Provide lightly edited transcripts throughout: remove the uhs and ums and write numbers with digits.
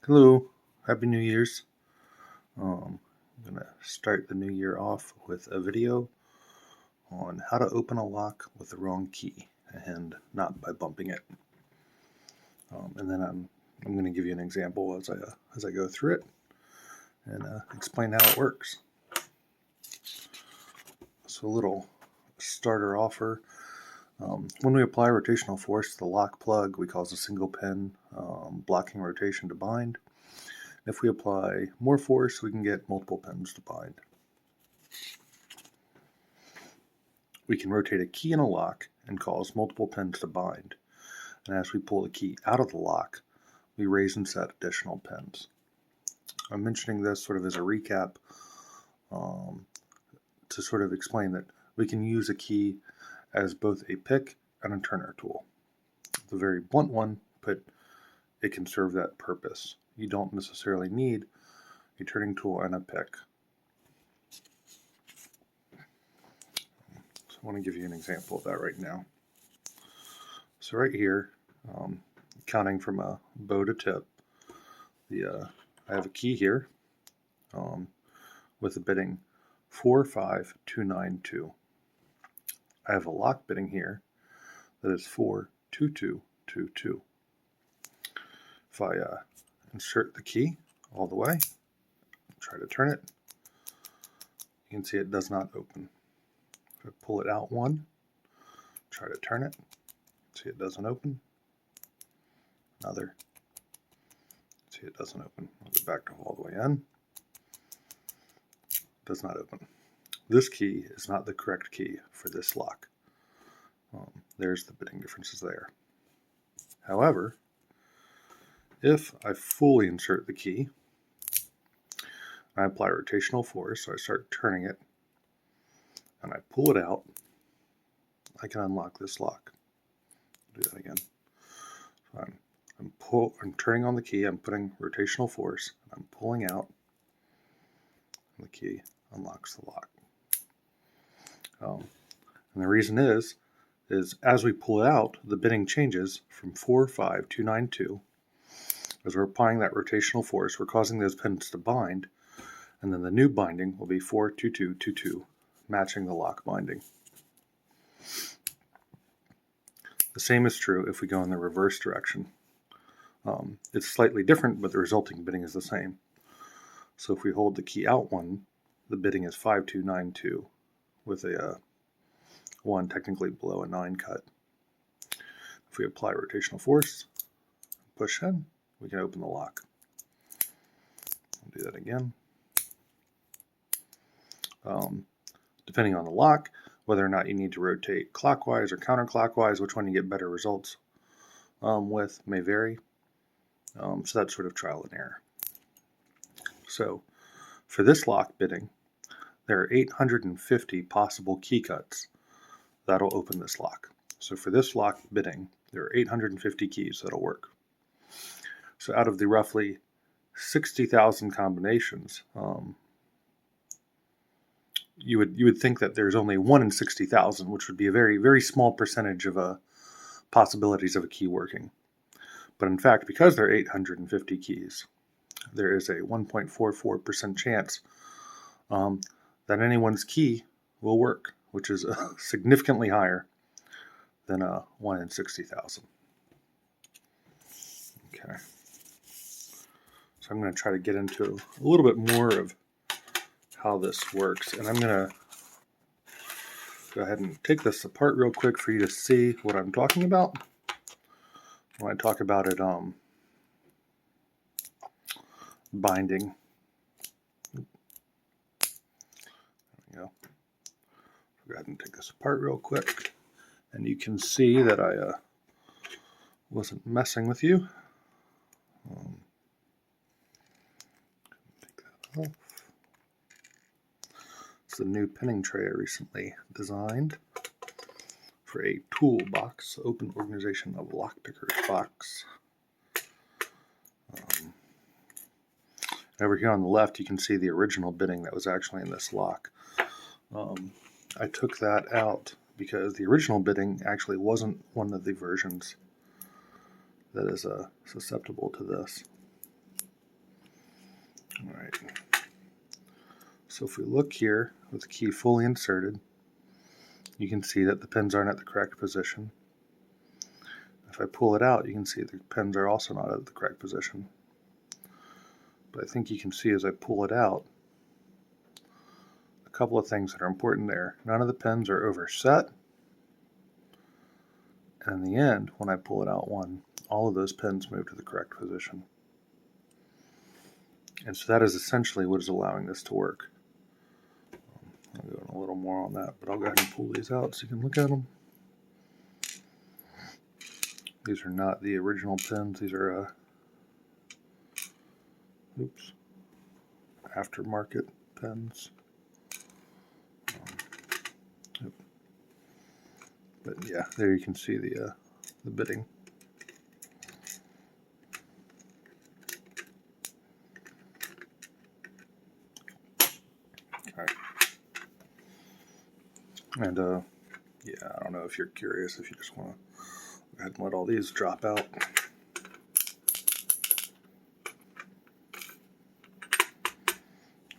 Hello, Happy New Year's. I'm going to start the new year off with a video on how to open a lock with the wrong key and not by bumping it. And then I'm going to give you an example as I go through it and explain how it works. So a little starter offer. When we apply rotational force to the lock plug, we cause a single pin blocking rotation to bind. If we apply more force, we can get multiple pins to bind. We can rotate a key in a lock and cause multiple pins to bind. And as we pull the key out of the lock, we raise and set additional pins. I'm mentioning this sort of as a recap to sort of explain that we can use a key as both a pick and a turner tool. It's a very blunt one, but it can serve that purpose. You don't necessarily need a turning tool and a pick. So I want to give you an example of that right now. So right here, counting from a bow to tip, I have a key here with a bitting 45292. I have a lock bitting here that is 42222. If I insert the key all the way, try to turn it, you can see it does not open. If I pull it out one, try to turn it, see it doesn't open. Another, see it doesn't open. I'll go back all the way in. Does not open. This key is not the correct key for this lock. There's the bitting differences there. However, if I fully insert the key, I apply rotational force, so I start turning it, and I pull it out, I can unlock this lock. Do that again. So I'm turning on the key, I'm putting rotational force, I'm pulling out, and the key unlocks the lock. And the reason is as we pull it out, the bitting changes from 45292. As we're applying that rotational force, we're causing those pins to bind, and then the new binding will be 42222, matching the lock binding. The same is true if we go in the reverse direction. It's slightly different, but the resulting bitting is the same. So if we hold the key out one, the bitting is 5292 with a 1 technically below a 9 cut. If we apply rotational force, push in, we can open the lock. I'll do that again. Depending on the lock, whether or not you need to rotate clockwise or counterclockwise, which one you get better results with may vary. So that's sort of trial and error. So for this lock bitting, there are 850 possible key cuts that'll open this lock. So for this lock bitting, there are 850 keys that'll work. So out of the roughly 60,000 combinations, you would think that there's only 1 in 60,000, which would be a very, very small percentage of possibilities of a key working. But in fact, because there are 850 keys, there is a 1.44% chance that anyone's key will work, which is significantly higher than 1 in 60,000. Okay. So I'm going to try to get into a little bit more of how this works, and I'm going to go ahead and take this apart real quick for you to see what I'm talking about when I talk about it binding. There we go. Go ahead and take this apart real quick, and you can see that I wasn't messing with you. Take that off. It's the new pinning tray I recently designed for a toolbox, open organization of lockpickers box. Over here on the left, you can see the original bitting that was actually in this lock. I took that out because the original bitting actually wasn't one of the versions that is susceptible to this. All right. So if we look here with the key fully inserted, you can see that the pins aren't at the correct position. If I pull it out, you can see the pins are also not at the correct position. But I think you can see as I pull it out, a couple of things that are important there. None of the pins are overset. And in the end, when I pull it out one, all of those pins move to the correct position. And so that is essentially what is allowing this to work. I'll go in a little more on that, but I'll go ahead and pull these out so you can look at them. These are not the original pins. These are aftermarket pins. But yeah, there you can see the bitting. All right. And yeah, I don't know if you're curious, if you just want to go ahead and let all these drop out.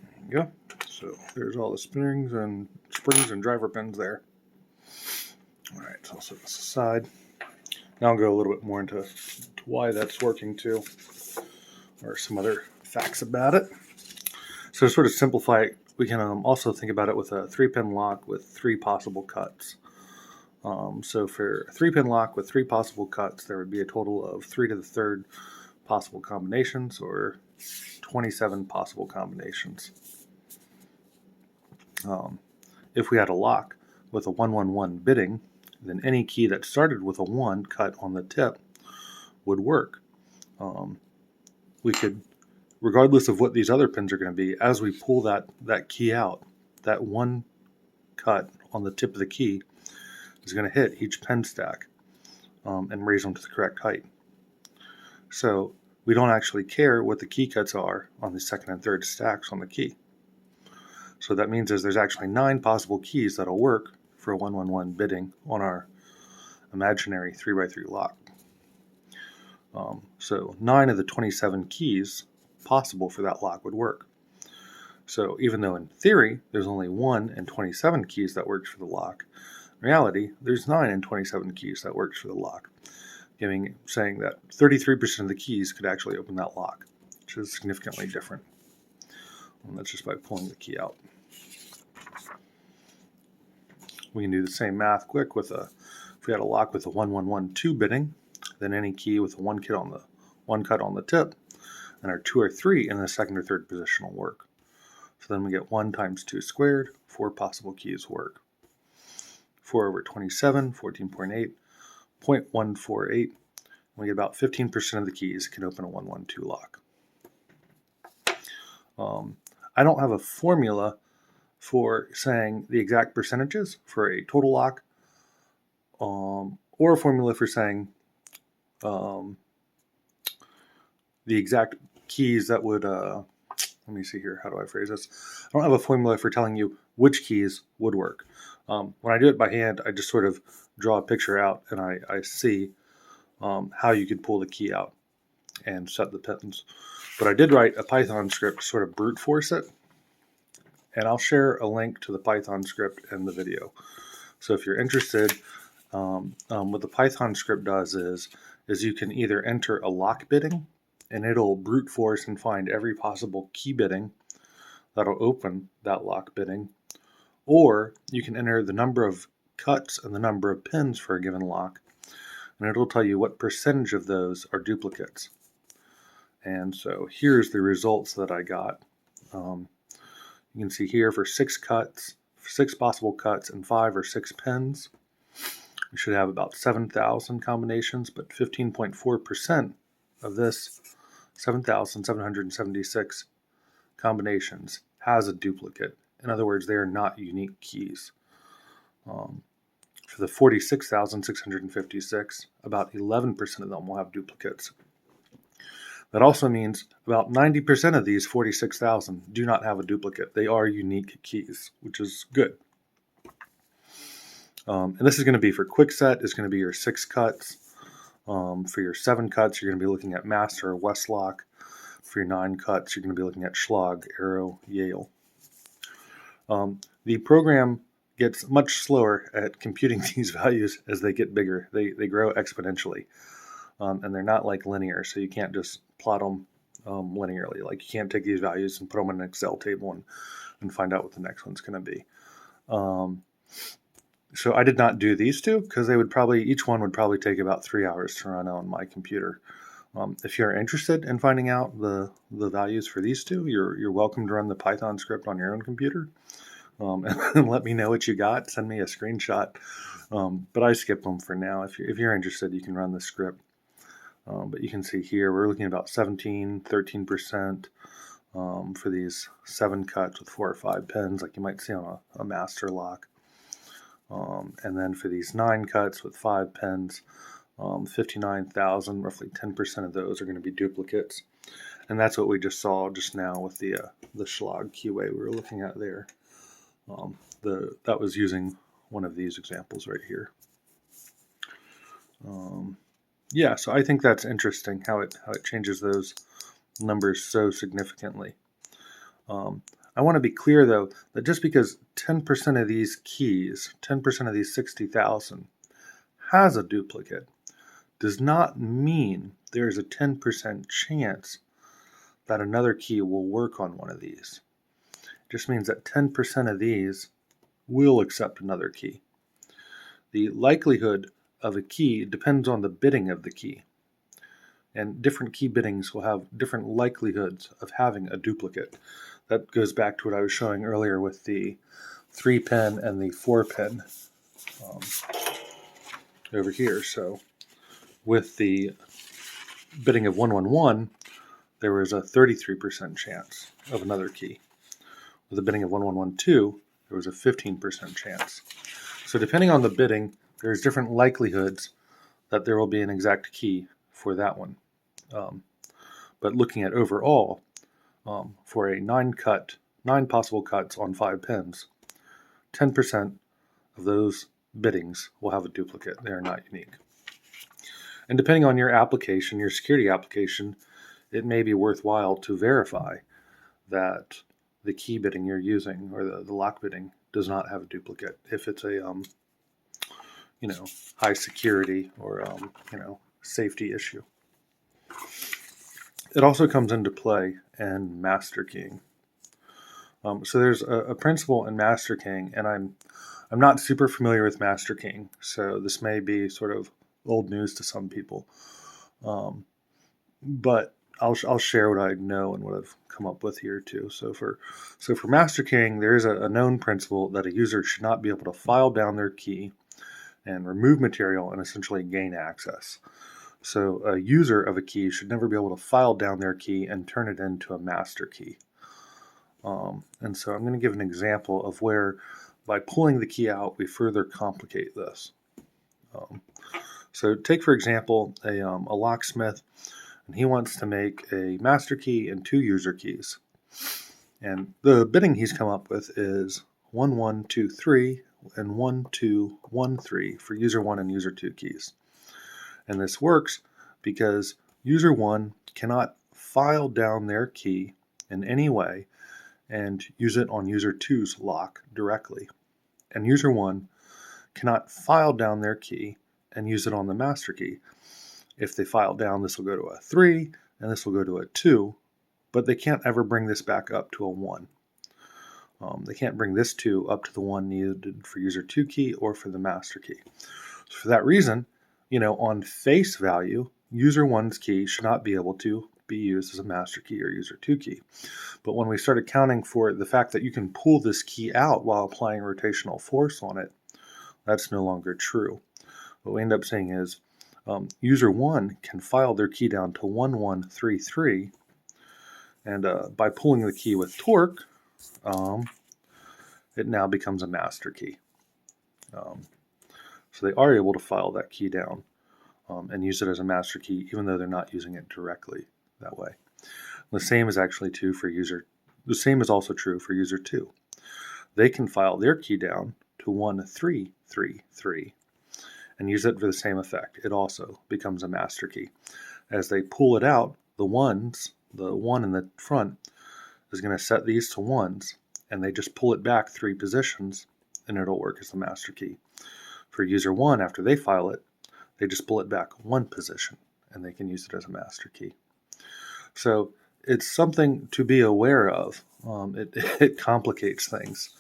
There you go. So there's all the springs and driver pins there. All right, so I'll set this aside. Now I'll go a little bit more into why that's working too, or some other facts about it. So to sort of simplify it, we can also think about it with a 3-pin lock with 3 possible cuts. So for a 3-pin lock with 3 possible cuts, there would be a total of 3 to the 3rd possible combinations, or 27 possible combinations. If we had a lock with a 111 bitting, then any key that started with a 1 cut on the tip would work. We could, regardless of what these other pins are going to be, as we pull that key out, that 1 cut on the tip of the key is going to hit each pin stack and raise them to the correct height. So we don't actually care what the key cuts are on the 2nd and 3rd stacks on the key. So that means there's actually 9 possible keys that'll work for a 111 bitting on our imaginary 3x3 lock. So 9 of the 27 keys possible for that lock would work. So even though in theory there's only 1 in 27 keys that works for the lock, in reality there's 9 in 27 keys that works for the lock, saying that 33% of the keys could actually open that lock, which is significantly different. And that's just by pulling the key out. We can do the same math quick with if we had a lock with a 1112 bitting, then any key with a 1 cut on the tip, and our 2 or 3 in the 2nd or 3rd position will work. So then we get 1 times 2 squared, 4 possible keys work. 4 over 27, 14.8, 0.148. We get about 15% of the keys can open a 112 lock. I don't have a formula for saying the exact percentages for a total lock, or a formula for saying the exact keys that would, let me see here, how do I phrase this? I don't have a formula for telling you which keys would work. When I do it by hand, I just sort of draw a picture out and I see how you could pull the key out and set the pins. But I did write a Python script to sort of brute force it, and I'll share a link to the Python script in the video. So if you're interested, what the Python script does is you can either enter a lock bitting, and it'll brute force and find every possible key bitting that'll open that lock bitting, or you can enter the number of cuts and the number of pins for a given lock, and it'll tell you what percentage of those are duplicates. And so here's the results that I got. You can see here for 6 possible cuts and 5 or 6 pins, we should have about 7,000 combinations, but 15.4% of this 7,776 combinations has a duplicate. In other words, they are not unique keys. For the 46,656, about 11% of them will have duplicates. That also means about 90% of these 46,000 do not have a duplicate. They are unique keys, which is good. And this is going to be for Quickset, is going to be your 6 cuts. For your 7 cuts, you're going to be looking at Master or Westlock. For your 9 cuts, you're going to be looking at Schlage, Arrow, Yale. The program gets much slower at computing these values as they get bigger. They grow exponentially, and they're not like linear, so you can't just plot them linearly. Like you can't take these values and put them in an Excel table and find out what the next one's going to be. So I did not do these two because each one would probably take about 3 hours to run on my computer. If you're interested in finding out the values for these two, you're welcome to run the Python script on your own computer, and let me know what you got. Send me a screenshot. But I skipped them for now. If you're interested, you can run the script. But you can see here we're looking at about 13% for these 7 cuts with 4 or 5 pins, like you might see on a master lock. And then for these 9 cuts with 5 pins, 59,000, roughly 10% of those are going to be duplicates. And that's what we just saw just now with the Schlage keyway we were looking at there. That was using one of these examples right here. Yeah, so I think that's interesting how it changes those numbers so significantly. I want to be clear, though, that just because 10% of these keys, 10% of these 60,000 has a duplicate, does not mean there's a 10% chance that another key will work on one of these. It just means that 10% of these will accept another key. The likelihood of a key depends on the bitting of the key. And different key bittings will have different likelihoods of having a duplicate. That goes back to what I was showing earlier with the 3-pin and the 4-pin over here. So with the bitting of 111, there was a 33% chance of another key. With the bitting of 1112, there was a 15% chance. So depending on the bitting, there's different likelihoods that there will be an exact key for that one. But looking at overall, for a 9 possible cuts on 5 pins, 10% of those bittings will have a duplicate. They are not unique. And depending on your application, your security application, it may be worthwhile to verify that the key bitting you're using or the lock bitting does not have a duplicate if it's a high security or safety issue. It also comes into play in master keying. So there's a principle in master keying, and I'm not super familiar with master keying, so this may be sort of old news to some people. But I'll share what I know and what I've come up with here too. So for master keying, there is a known principle that a user should not be able to file down their key and remove material and essentially gain access. So a user of a key should never be able to file down their key and turn it into a master key. And so I'm going to give an example of where by pulling the key out, we further complicate this. So take, for example, a locksmith, and he wants to make a master key and 2 user keys. And the bitting he's come up with is 1123 and 1213 for user 1 and user 2 keys. And this works because user 1 cannot file down their key in any way and use it on user 2's lock directly. And user 1 cannot file down their key and use it on the master key. If they file down, this will go to a 3 and this will go to a 2, but they can't ever bring this back up to a 1. They can't bring this 2 up to the 1 needed for user 2 key or for the master key. So for that reason, on face value, user 1's key should not be able to be used as a master key or user 2 key. But when we start accounting for the fact that you can pull this key out while applying rotational force on it, that's no longer true. What we end up saying is user 1 can file their key down to 1133, and by pulling the key with torque, it now becomes a master key. So they are able to file that key down and use it as a master key, even though they're not using it directly that way. The same is actually true for The same is also true for user 2. They can file their key down to 1333 and use it for the same effect. It also becomes a master key. As they pull it out, the 1s the one in the front is going to set these to ones, and they just pull it back 3 positions, and it'll work as the master key. For user 1, after they file it, they just pull it back 1 position, and they can use it as a master key. So it's something to be aware of. It complicates things,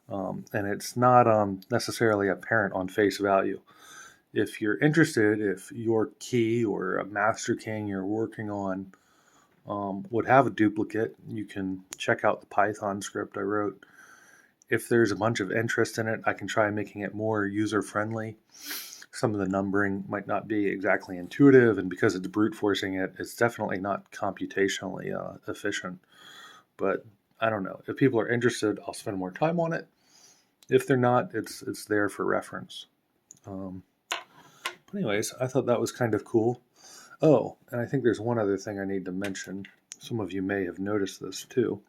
and it's not necessarily apparent on face value. If you're interested, if your key or a master key you're working on would have a duplicate, you can check out the Python script I wrote. If there's a bunch of interest in it, I can try making it more user-friendly. Some of the numbering might not be exactly intuitive, and because it's brute forcing it, it's definitely not computationally efficient. But I don't know. If people are interested, I'll spend more time on it. If they're not, it's there for reference. But anyways, I thought that was kind of cool. Oh, and I think there's one other thing I need to mention. Some of you may have noticed this too.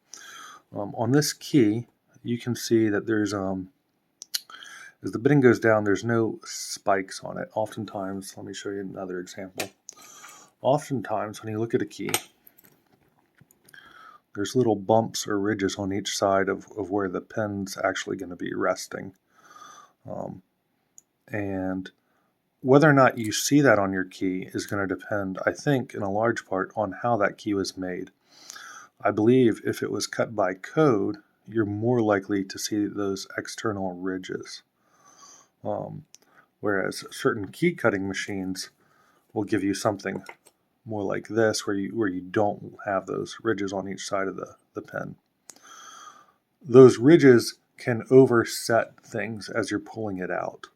On this key, you can see that there's as the bitting goes down, there's no spikes on it. Oftentimes, let me show you another example. Oftentimes, when you look at a key, there's little bumps or ridges on each side of where the pen's actually going to be resting. And whether or not you see that on your key is going to depend, I think, in a large part on how that key was made. I believe if it was cut by code, you're more likely to see those external ridges. Whereas certain key cutting machines will give you something more like this, where you don't have those ridges on each side of the pen. Those ridges can overset things as you're pulling it out.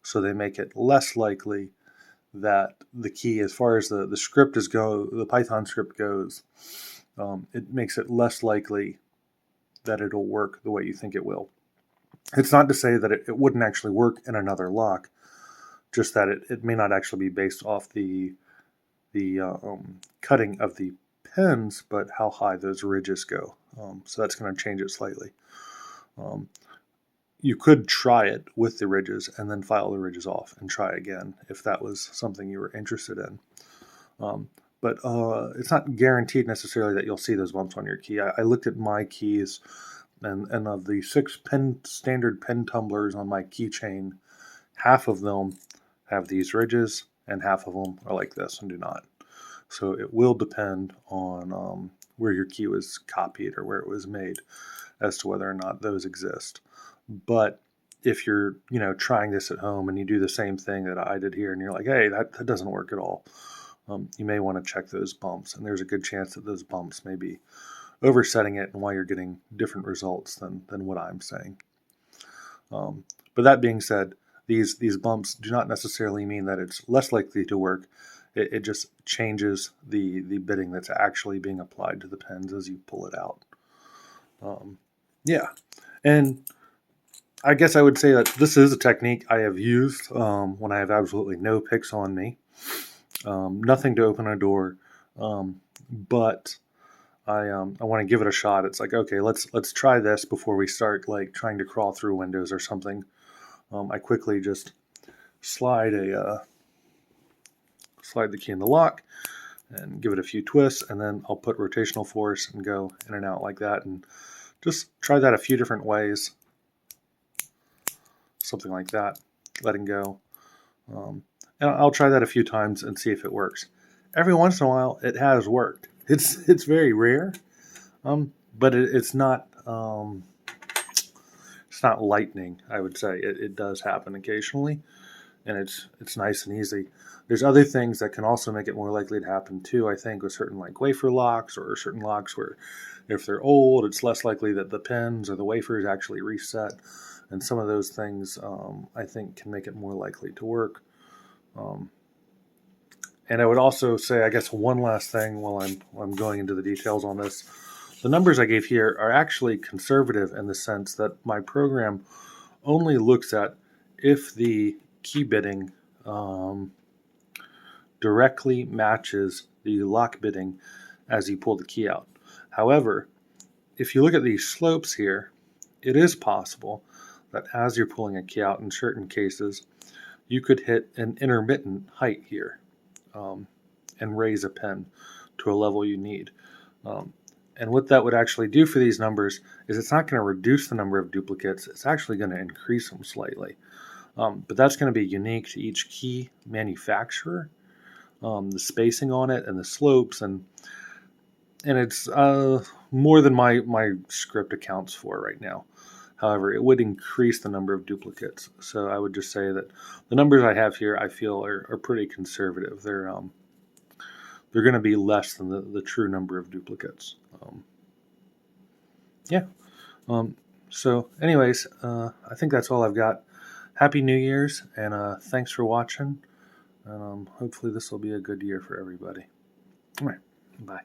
So they make it less likely that the key, as far as the script the Python script goes, it makes it less likely that it'll work the way you think it will. It's not to say that it wouldn't actually work in another lock, just that it may not actually be based off the cutting of the pens, but how high those ridges go. So that's going to change it slightly. You could try it with the ridges and then file the ridges off and try again if that was something you were interested in. But it's not guaranteed necessarily that you'll see those bumps on your key. I looked at my keys, and of the 6 standard pen tumblers on my keychain, half of them have these ridges and half of them are like this and do not. So it will depend on where your key was copied or where it was made as to whether or not those exist. But if you're trying this at home and you do the same thing that I did here and you're like, hey, that doesn't work at all, you may want to check those bumps, and there's a good chance that those bumps may be oversetting it and why you're getting different results than what I'm saying. But that being said, these bumps do not necessarily mean that it's less likely to work. It just changes the bitting that's actually being applied to the pens as you pull it out. Yeah, and I guess I would say that this is a technique I have used when I have absolutely no picks on me. Nothing to open a door, but I want to give it a shot. It's like, okay, let's try this before we start like trying to crawl through windows or something. I quickly just slide the key in the lock and give it a few twists, and then I'll put rotational force and go in and out like that, and just try that a few different ways. Something like that, letting go. And I'll try that a few times and see if it works. Every once in a while, it has worked. It's very rare, but it's not lightning. I would say it does happen occasionally, and it's nice and easy. There's other things that can also make it more likely to happen too. I think with certain like wafer locks or certain locks where if they're old, it's less likely that the pins or the wafers actually reset. And some of those things, I think, can make it more likely to work. And I would also say, I guess, one last thing while I'm going into the details on this. The numbers I gave here are actually conservative in the sense that my program only looks at if the key bitting directly matches the lock bitting as you pull the key out. However, if you look at these slopes here, it is possible that as you're pulling a key out in certain cases, you could hit an intermittent height here and raise a pen to a level you need. And what that would actually do for these numbers is it's not going to reduce the number of duplicates. It's actually going to increase them slightly. But that's going to be unique to each key manufacturer, the spacing on it and the slopes, and it's more than my script accounts for right now. However, it would increase the number of duplicates. So I would just say that the numbers I have here, I feel are pretty conservative. They're going to be less than the true number of duplicates. Yeah. So anyways, I think that's all I've got. Happy New Year's, and thanks for watching. And hopefully this will be a good year for everybody. All right. Bye.